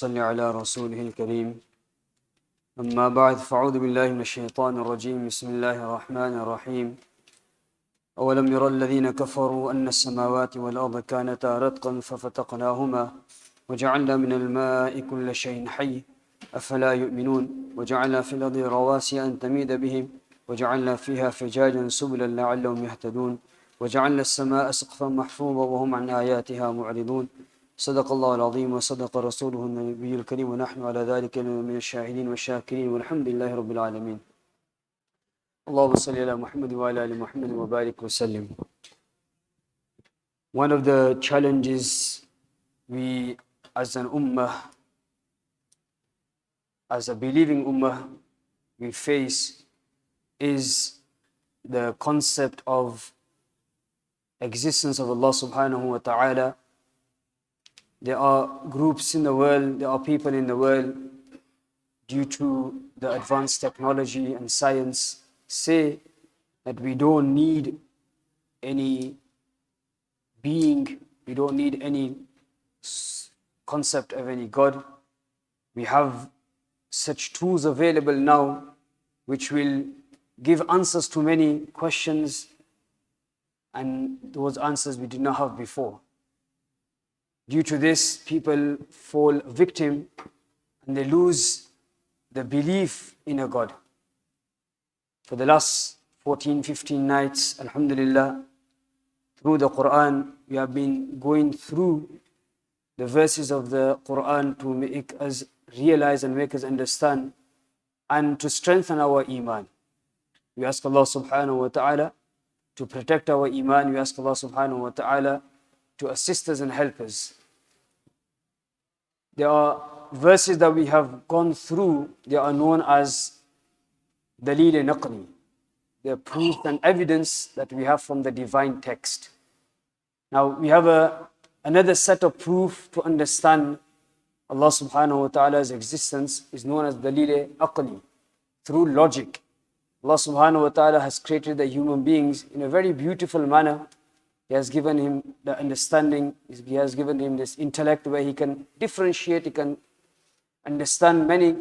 صل على رسوله الكريم أما بعد فأعوذ بالله من الشيطان الرجيم بسم الله الرحمن الرحيم أولم يرى الذين كفروا أن السماوات والأرض كانتا رتقا ففتقناهما وجعلنا من الماء كل شيء حي أفلا يؤمنون وجعلنا في الأرض رواسي أن تميد بهم وجعلنا فيها فجاجا سبلا لعلهم يهتدون وجعلنا السماء سقفا محفوظا وهم عن آياتها معرضون صدق الله العظيم وصدق رسوله النبي الكريم ونحن على ذلك من الشاهدين والشاكرين والحمد لله رب العالمين اللهم صل على محمد وعلى آل محمد وبارك وسلم. One of the challenges we as an ummah, as a believing ummah, we face is the concept of existence of Allah subhanahu wa ta'ala. There are groups in the world, there are people in the world, due to the advanced technology and science, say that we don't need any being, we don't need any concept of any God. We have such tools available now which will give answers to many questions, and those answers we did not have before. Due to this, people fall victim and they lose the belief in a God. For the last 14, 15 nights, alhamdulillah, through the Quran, we have been going through the verses of the Quran to make us realize and make us understand and to strengthen our iman. We ask Allah subhanahu wa ta'ala to protect our iman. We ask Allah subhanahu wa ta'ala to assist us and help us. There are verses that we have gone through, they are known as dalil naqli. They are proof and evidence that we have from the divine text. Now we have another set of proof to understand Allah subhanahu wa ta'ala's existence is known as dalil aqli, through logic. Allah subhanahu wa ta'ala has created the human beings in a very beautiful manner. He has given him the understanding, he has given him this intellect where he can differentiate, he can understand many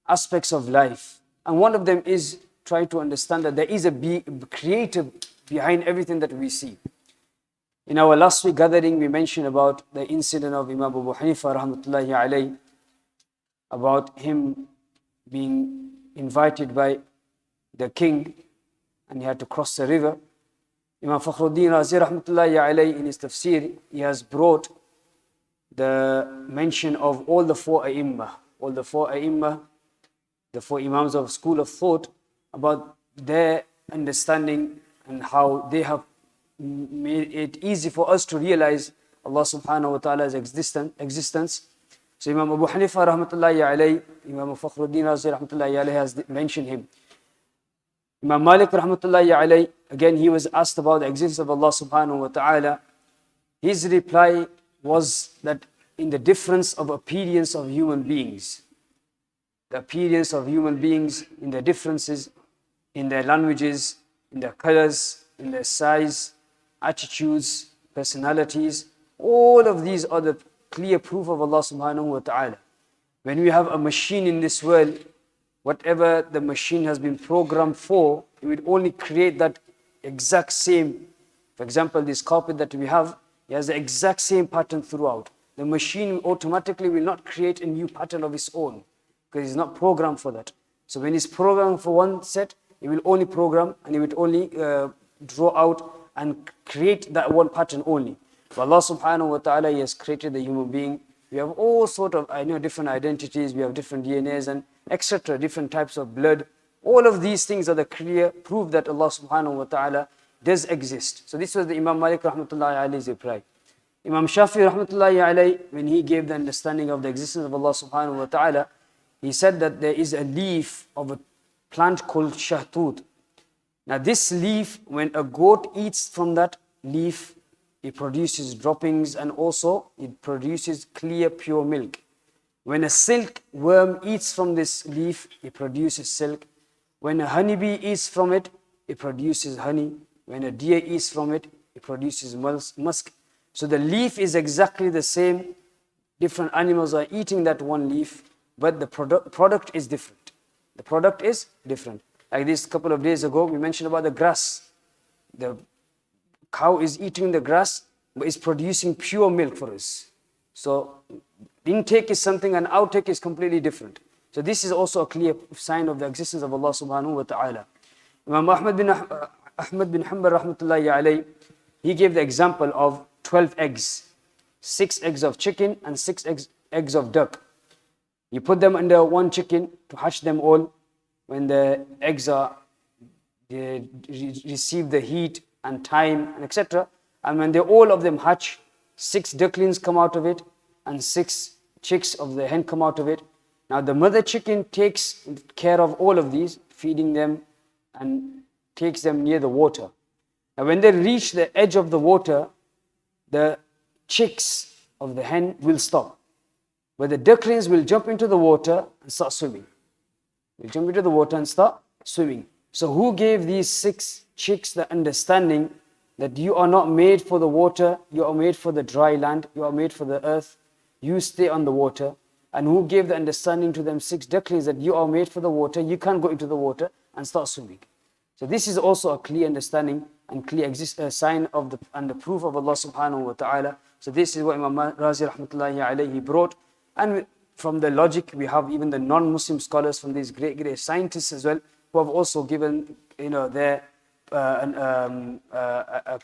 aspects of life. And one of them is trying to understand that there is a creator behind everything that we see. In our last week gathering, we mentioned about the incident of Imam Abu Hanifa rahmatullahi alayhi, about him being invited by the king and he had to cross the river. Imam Fakhruddin Razi rahmatullahi alayhi in his tafsir, he has brought the mention of all the four imams, the four imams of school of thought, about their understanding and how they have made it easy for us to realize Allah subhanahu wa ta'ala's existence. So Imam Abu Hanifa rahmatullahi alayhi, Imam Fakhruddin Razi rahmatullahi alayhi has mentioned him. Imam Malik rahmatullahi alayhi, again he was asked about the existence of Allah subhanahu wa ta'ala. His reply was that in the difference of appearance of human beings, the appearance of human beings, in their differences, in their languages, in their colors, in their size, attitudes, personalities, all of these are the clear proof of Allah subhanahu wa ta'ala. When we have a machine in this world, whatever the machine has been programmed for, it will only create that exact same. For example, this carpet that we have, it has the exact same pattern throughout. The machine automatically will not create a new pattern of its own because it's not programmed for that. So when it's programmed for one set, it will only program and it will only draw out and create that one pattern only. But Allah subhanahu wa ta'ala, He has created the human being. We have all sort of different identities, we have different DNAs and etc., different types of blood. All of these things are the clear proof that Allah subhanahu wa ta'ala does exist. So this was the Imam Malik rahmatullahi alayhi's reply. Imam Shafi rahmatullahi alayhi, when he gave the understanding of the existence of Allah subhanahu wa ta'ala, he said that there is a leaf of a plant called shahtut. Now this leaf, when a goat eats from that leaf, it produces droppings and also it produces clear pure milk. When a silkworm eats from this leaf, it produces silk. When a honeybee eats from it, it produces honey. When a deer eats from it, it produces musk. So the leaf is exactly the same different animals are eating that one leaf, but the product is different. The product is different. Like this couple of days ago, we mentioned about the grass. The cow is eating the grass, but is producing pure milk for us. So intake is something and outtake is completely different. So this is also a clear sign of the existence of Allah subhanahu wa ta'ala. Imam Ahmed bin Hanbal rahmatullahi alayhi, he gave the example of 12 eggs. 6 eggs of chicken and 6 eggs of duck. You put them under one chicken to hatch them all. When the eggs they receive the heat and time and etc. And when all of them hatch, 6 ducklings come out of it and 6 chicks of the hen come out of it. Now the mother chicken takes care of all of these, feeding them and takes them near the water. Now when they reach the edge of the water, the chicks of the hen will stop. But the ducklings will jump into the water and start swimming. They'll jump into the water and start swimming. So who gave these 6 chicks the understanding that you are not made for the water, you are made for the dry land, you are made for the earth, you stay on the water? And who gave the understanding to them 6 ducklings that you are made for the water, you can't go into the water and start swimming? So this is also a clear understanding and clear sign of the proof of Allah subhanahu wa ta'ala. So this is what Imam Razi rahmatullahi alayhi brought. And from the logic, we have even the non-Muslim scholars from these great scientists as well, who have also given their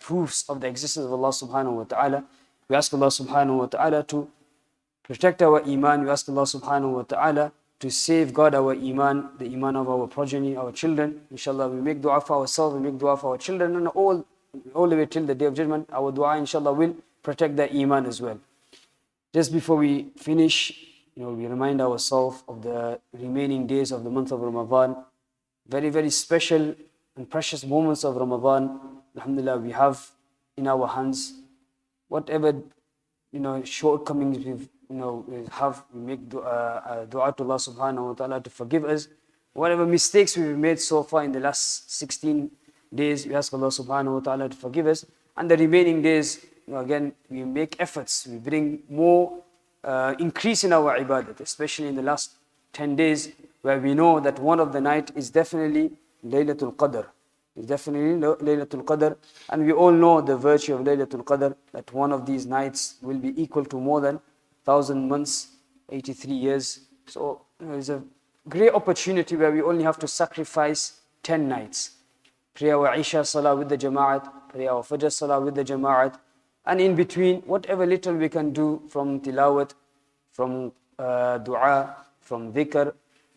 proofs of the existence of Allah subhanahu wa ta'ala. We ask Allah subhanahu wa ta'ala to protect our iman. We ask Allah subhanahu wa ta'ala to safeguard our iman, the iman of our progeny, our children. Inshallah, we make dua for ourselves, we make dua for our children, and all the way till the day of judgment, our dua inshallah will protect their iman as well. Just before we finish, we remind ourselves of the remaining days of the month of Ramadan. Very, very special and precious moments of Ramadan. Alhamdulillah, we have in our hands whatever shortcomings we make dua to Allah subhanahu wa ta'ala to forgive us. Whatever mistakes we've made so far in the last 16 days, we ask Allah subhanahu wa ta'ala to forgive us. And the remaining days, again, we make efforts, we bring more increase in our ibadat, especially in the last 10 days, where we know that one of the night is definitely Laylatul Qadr. It's definitely Laylatul Qadr, and we all know the virtue of Laylatul Qadr, that one of these nights will be equal to more than 1,000 months, 83 years. So it's a great opportunity where we only have to sacrifice 10 nights. Pray our Isha Salah with the Jama'at, pray our Fajr Salah with the Jama'at, and in between, whatever little we can do from tilawat, from dua, from dhikr,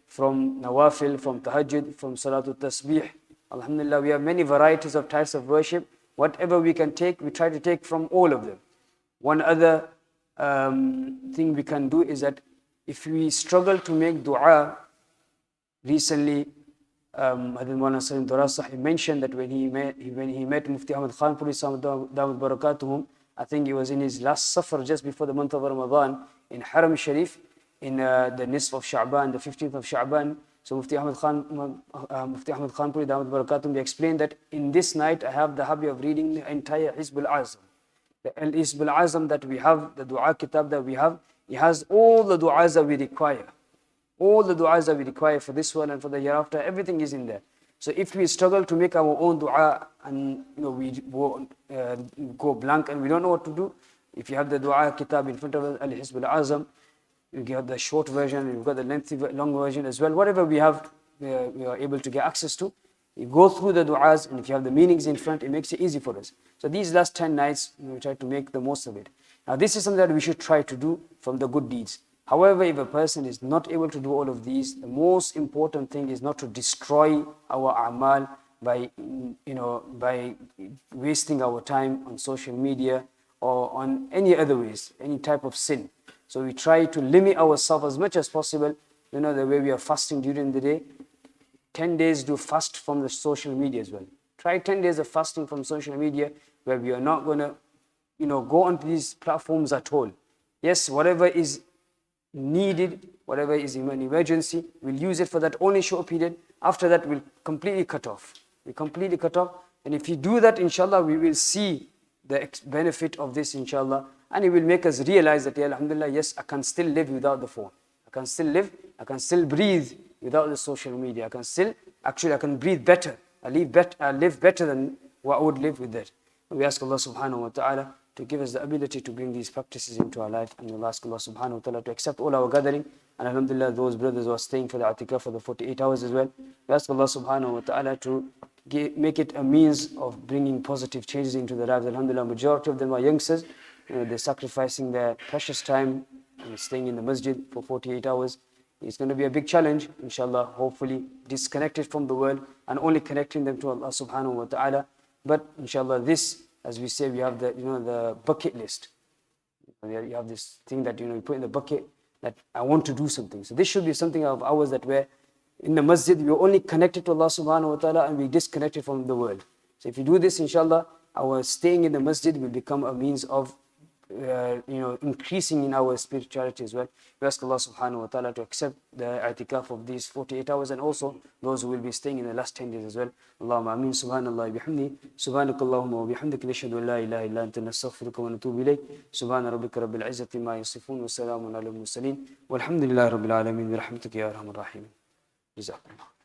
from nawafil, from tahajjud, from salatul tasbih. Alhamdulillah, we have many varieties of types of worship. Whatever we can take, we try to take from all of them. One other thing we can do is that if we struggle to make dua, recently Hadith Maulana Salim Dura Sahib mentioned that when he met Mufti Ahmed Khan Puri Damad Barakatuhum, I think it was in his last safar just before the month of Ramadan in Haram Sharif, in the Nisf of Sha'ban, the 15th of Sha'ban. So Mufti Ahmed Khan Puri Damad Barakatuhum, he explained that in this night I have the habit of reading the entire Hizb al-Azam. The Hizb al-Azam that we have, the dua kitab that we have, it has all the du'as that we require. All the du'as that we require for this one and for the hereafter, everything is in there. So if we struggle to make our own dua and we go blank and we don't know what to do, if you have the dua kitab in front of us, Al-Hizb al-Azam, you get the short version, you've got the long version as well. Whatever we have, we are able to get access to. You go through the du'as, and if you have the meanings in front, it makes it easy for us. So these last 10 nights, we try to make the most of it. Now this is something that we should try to do from the good deeds. However, if a person is not able to do all of these, the most important thing is not to destroy our a'mal by wasting our time on social media or on any other ways, any type of sin. So we try to limit ourselves as much as possible. The way we are fasting during the day, 10 days do fast from the social media as well. Try 10 days of fasting from social media, where we are not going to go onto these platforms at all. Yes, whatever is needed, whatever is an emergency, we'll use it for that only short period. After that, we'll completely cut off. And if you do that, inshallah, we will see the benefit of this, inshallah. And it will make us realize that, yeah, alhamdulillah, yes, I can still live without the phone. I can still live, I can still breathe without the social media. I can still, actually, I can breathe better. I live better than what I would live with that. We ask Allah subhanahu wa ta'ala to give us the ability to bring these practices into our life. And we'll ask Allah subhanahu wa ta'ala to accept all our gathering. And alhamdulillah, those brothers who are staying for the atikaf for the 48 hours as well. We ask Allah subhanahu wa ta'ala to make it a means of bringing positive changes into their lives. Alhamdulillah, majority of them are youngsters. They're sacrificing their precious time and staying in the masjid for 48 hours. It's going to be a big challenge, inshallah, hopefully disconnected from the world and only connecting them to Allah subhanahu wa ta'ala. But inshallah, this, as we say, we have the, the bucket list. You have this thing that, you put in the bucket that I want to do something. So this should be something of ours that we're in the masjid, we're only connected to Allah subhanahu wa ta'ala and we disconnected from the world. So if you do this, inshallah, our staying in the masjid will become a means of increasing in our spirituality as well. We ask Allah subhanahu wa ta'ala to accept the i'tikaf of these 48 hours and also those who will be staying in the last 10 days as well. Allahumma ameen. Subhanallah bihamdi. Subhanakallahumma wa bihamdik. Nashhadu an la ilaha illa anta nastaghfiruka wa natubu ilayk. Subhana rabbika rabbil izzati ma yasifun wa salamun ala al-mursalin. Walhamdulillahi rabbil alamin. Bi rahmatika ya arhamar rahimin. Jazakallah.